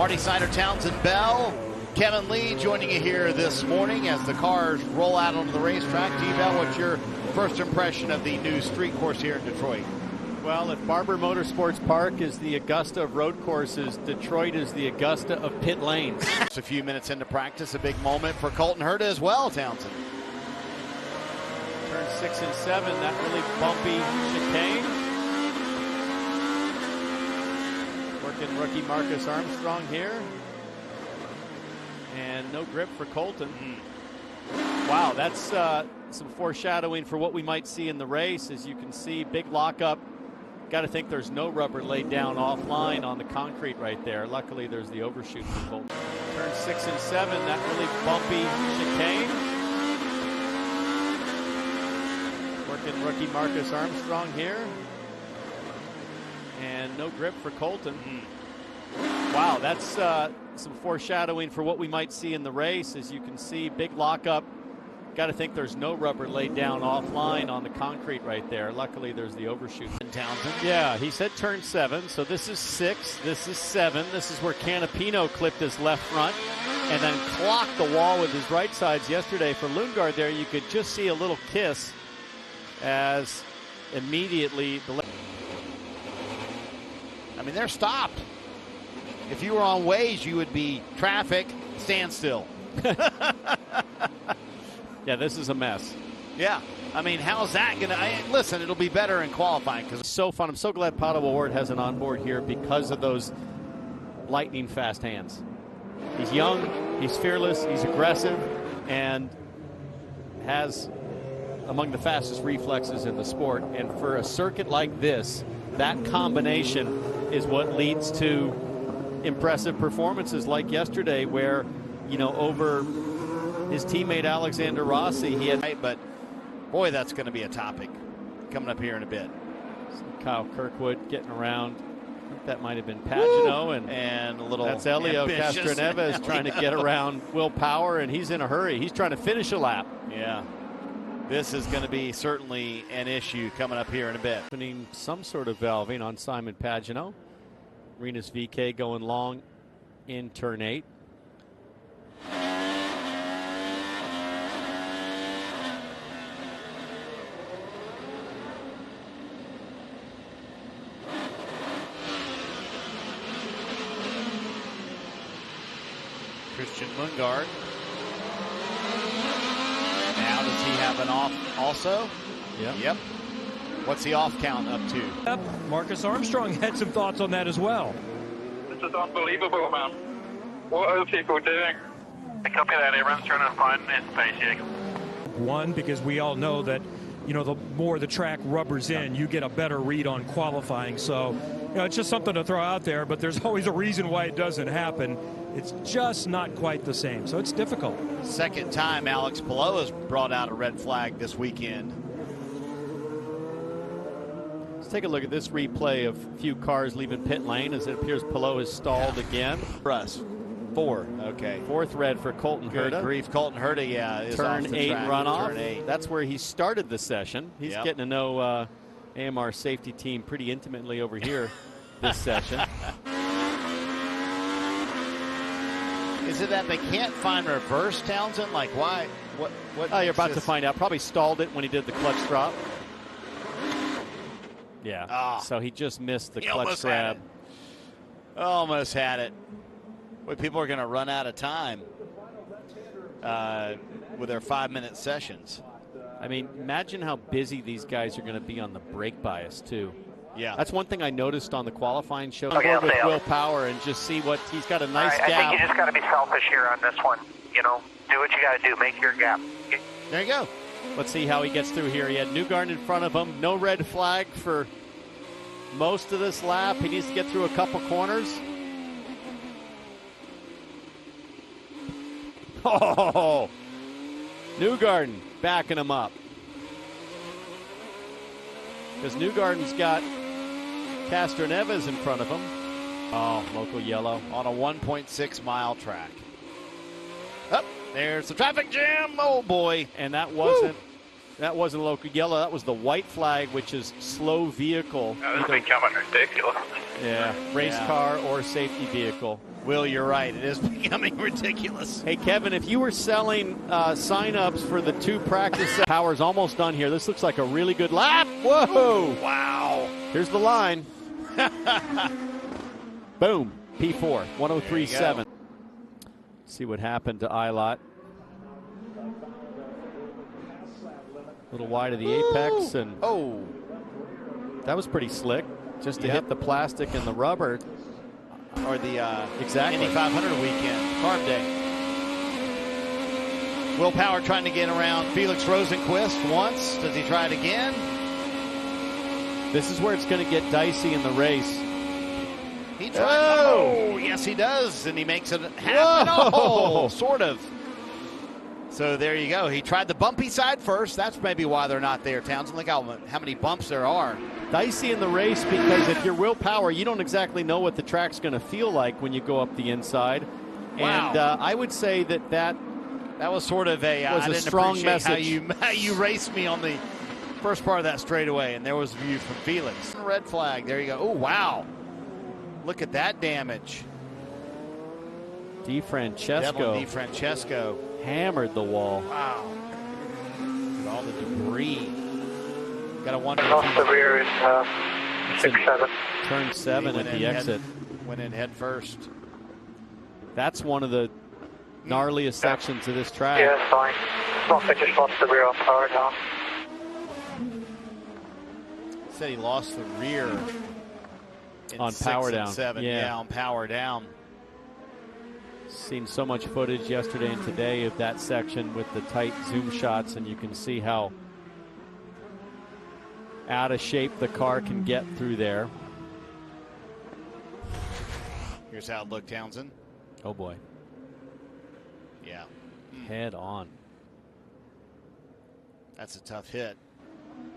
Marty Snyder, Townsend Bell, Kevin Lee joining you here this morning as the cars roll out onto the racetrack. T-Bell, what's your first impression of the new street course here in Detroit? Well, if Barber Motorsports Park is the Augusta of road courses, Detroit is the Augusta of pit lanes. It's a few minutes into practice, a big moment for Colton Herta as well, Townsend. Turn 6 and 7, that really bumpy chicane. Working rookie Marcus Armstrong here. And no grip for Colton. Wow, that's some foreshadowing for what we might see in the race. As you can see, big lockup. Got to think there's no rubber laid down offline on the concrete right there. Luckily, there's the overshoot for Colton. Turn 6 and 7, that really bumpy chicane. Working rookie Marcus Armstrong here. And no grip for Colton. Wow, that's some foreshadowing for what we might see in the race. As you can see, big lockup. Got to think there's no rubber laid down offline on the concrete right there. Luckily, there's the overshoot. Townsend. Yeah, he said turn 7, so this is 6, this is 7. This is where Canapino clipped his left front and then clocked the wall with his right sides yesterday. For Lundgaard there, you could just see a little kiss as immediately the... I mean, they're stopped. If you were on Waze, you would be traffic, standstill. Yeah, this is a mess. Yeah. I mean, how's that going to... Listen, it'll be better in qualifying. Because it's so fun. I'm so glad Pato O'Ward has an onboard here because of those lightning fast hands. He's young, he's fearless, he's aggressive, and has among the fastest reflexes in the sport. And for a circuit like this, that combination is what leads to impressive performances like yesterday where, you know, over his teammate Alexander Rossi, he had... But, boy, that's going to be a topic coming up here in a bit. Kyle Kirkwood getting around. I think that might have been Pagano. And a little... That's Elio ambitious. Castroneves trying to get around Will Power, and he's in a hurry. He's trying to finish a lap. Yeah. This is going to be certainly an issue coming up here in a bit. Opening some sort of valving on Simon Pagano. Rinus VeeKay going long in turn 8. Christian Lundgaard. Now does he have an off also? Yep. What's the off count up to? Yep. Marcus Armstrong had some thoughts on that as well. This is unbelievable, man. What are people doing? I copy that. Everyone's trying to find in space here. One, because we all know that, you know, the more the track rubbers in, you get a better read on qualifying. So, you know, it's just something to throw out there, but there's always a reason why it doesn't happen. It's just not quite the same, so it's difficult. Second time Alex Palou has brought out a red flag this weekend. Let's take a look at this replay of a few cars leaving pit lane as it appears Palou has stalled again. For us. 4. Okay. 4th red for Colton Good Herta. grief. Colton Herta, yeah, is Turn off the 8 track. runoff. Turn 8. That's where he started the session. He's getting to know AMR safety team pretty intimately over here this session. Is it that they can't find reverse, Townsend? Like, why? What? Oh, you're about to find out. Probably stalled it when he did the clutch drop. Yeah. Oh. So he just missed the clutch grab. Almost had it. Boy, people are going to run out of time with their 5-minute sessions. I mean, imagine how busy these guys are going to be on the brake bias, too. Yeah. That's one thing I noticed on the qualifying show. Okay, with Will Power and just see what he's got a nice I gap. think you just got to be selfish here on this one. You know, do what you got to do. Make your gap. There you go. Let's see how he gets through here. He had Newgarden in front of him. No red flag for most of this lap. He needs to get through a couple corners. Oh, Newgarden backing him up. Because Newgarden's got Castroneves in front of him. Oh, local yellow. On a 1.6 mile track. Up there's the traffic jam. Oh boy. And that wasn't local yellow. That was the white flag, which is slow vehicle. That was becoming ridiculous. Yeah, race car or safety vehicle. Will, you're right. It is becoming ridiculous. Hey, Kevin, if you were selling sign-ups for the 2 practice, Power's almost done here. This looks like a really good lap. Whoa! Wow. Here's the line. Boom. P4, 103.7. See what happened to Ilott. A little wide of the apex, and that was pretty slick. Just to hit the plastic and the rubber. Or the exactly. Indy 500 weekend, carb day. Will Power trying to get around Felix Rosenqvist once. Does he try it again? This is where it's going to get dicey in the race. He tried. Oh, yes, he does, and he makes it happen. Oh, sort of. So there you go. He tried the bumpy side first. That's maybe why they're not there, Townsend. Look how many bumps there are. Dicey in the race because if you're Will Power, you don't exactly know what the track's going to feel like when you go up the inside. Wow. And I would say that was sort of a strong message. How you raced me on the first part of that straightaway, and there was a view from Felix. Red flag. There you go. Oh, wow. Look at that damage. DeFrancesco hammered the wall. Wow. Look at all the debris. Got to wonder Lost the rear in 6-7. Turn 7 at the exit. Went in head first. That's one of the gnarliest sections of this track. Yeah, it's fine. I just lost the rear on power down. Said he lost the rear in on 6 power and down. 7. Yeah, on power down. Seen so much footage yesterday and today of that section with the tight zoom shots, and you can see how out of shape the car can get through there. Here's how it looked, Townsend. Oh boy. Yeah. Head on. That's a tough hit.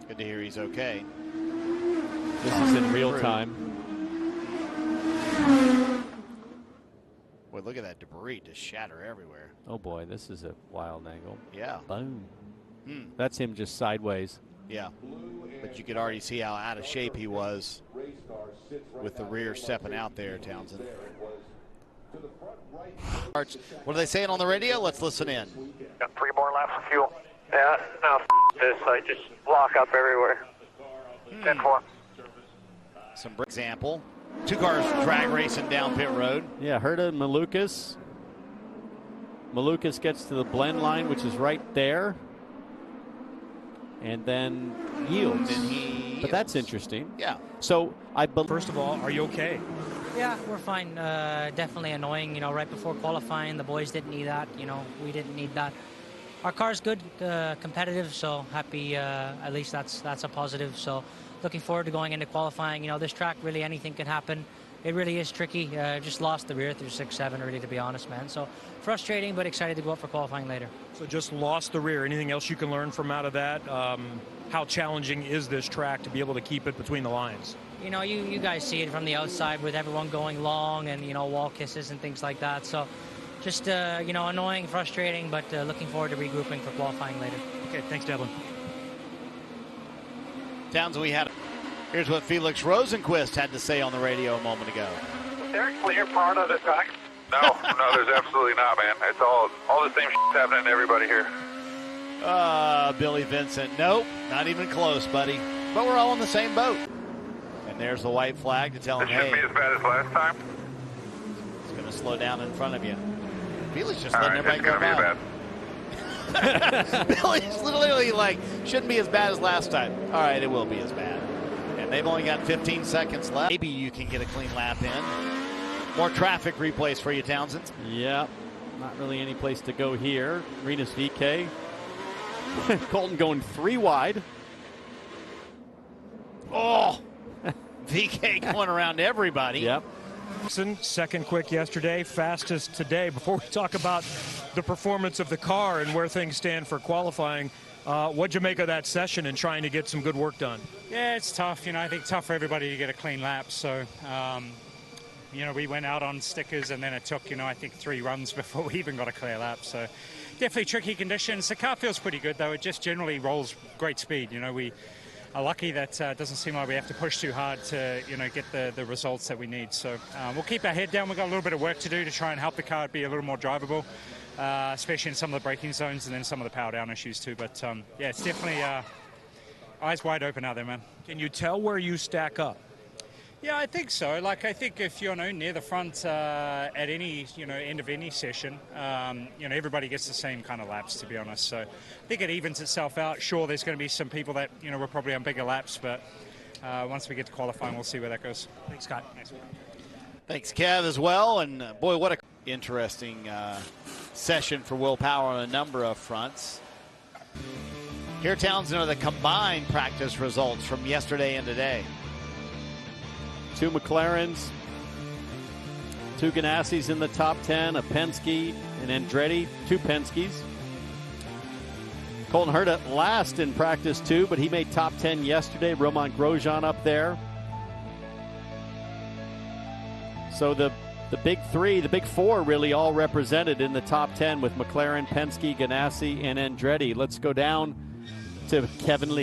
Good to hear he's okay. This is in real time. Boy, look at that debris just shatter everywhere. Oh boy, this is a wild angle. Yeah. Boom. That's him just sideways. Yeah. But you could already see how out of shape he was with the rear stepping out there, Townsend. What are they saying on the radio? Let's listen in. Got 3 more laps of fuel. Yeah, no, this. I just lock up everywhere. 10-4. Some example. 2 cars drag racing down pit road. Yeah, Herta and Malukas. Malukas gets to the blend line, which is right there. And then yields. But that's interesting. Yeah. So First of all, are you okay? Yeah, we're fine. Definitely annoying. Right before qualifying, the boys didn't need that. We didn't need that. Our car's good, competitive. So happy. At least that's a positive. So looking forward to going into qualifying. This track, really anything can happen. It really is tricky. Just lost the rear through 6-7, really, to be honest, man. So frustrating, but excited to go up for qualifying later. So just lost the rear. Anything else you can learn from out of that? How challenging is this track to be able to keep it between the lines? You guys see it from the outside with everyone going long and, wall kisses and things like that. So just, annoying, frustrating, but looking forward to regrouping for qualifying later. Okay, thanks, Devlin. Townsend, here's what Felix Rosenqvist had to say on the radio a moment ago. Is there a clear part of the track? No, there's absolutely not, man. It's all the same shit's happening to everybody here. Billy Vincent. Nope, not even close, buddy. But we're all in the same boat. And there's the white flag to tell him, This shouldn't be as bad as last time. It's going to slow down in front of you. Felix just All letting right, everybody it's go going to be by. bad. Billy's literally like, shouldn't be as bad as last time. All right, it will be as bad. And they've only got 15 seconds left. Maybe you can get a clean lap in. More traffic replays for you, Townsend. Yeah, not really any place to go here. Renus VK. Colton going 3 wide. Oh, VK going around everybody. Yep. Second quick yesterday, fastest today. Before we talk about the performance of the car and where things stand for qualifying, what'd you make of that session and trying to get some good work done? Yeah, it's tough. I think tough for everybody to get a clean lap. So, we went out on stickers and then it took, I think 3 runs before we even got a clear lap. So definitely tricky conditions. The car feels pretty good, though. It just generally rolls great speed. lucky that it doesn't seem like we have to push too hard to, get the results that we need. So we'll keep our head down. We've got a little bit of work to do to try and help the car be a little more drivable, especially in some of the braking zones and then some of the power down issues too. But yeah, it's definitely eyes wide open out there, man. Can you tell where you stack up? Yeah, I think so. Like, I think if you're near the front at any, end of any session, everybody gets the same kind of laps, to be honest. So I think it evens itself out. Sure, there's going to be some people that, we're probably on bigger laps, but once we get to qualifying, we'll see where that goes. Thanks, Scott. Thanks, Kev, as well. And boy, what a interesting session for Will Power on a number of fronts. Here, Townsend, are the combined practice results from yesterday and today. 2 McLarens, 2 Ganassis in the top 10, a Penske, an Andretti, 2 Penskes. Colton Herta last in practice 2, but he made top 10 yesterday. Romain Grosjean up there. So the big 3, the big 4 really all represented in the top 10 with McLaren, Penske, Ganassi, and Andretti. Let's go down to Kevin Lee.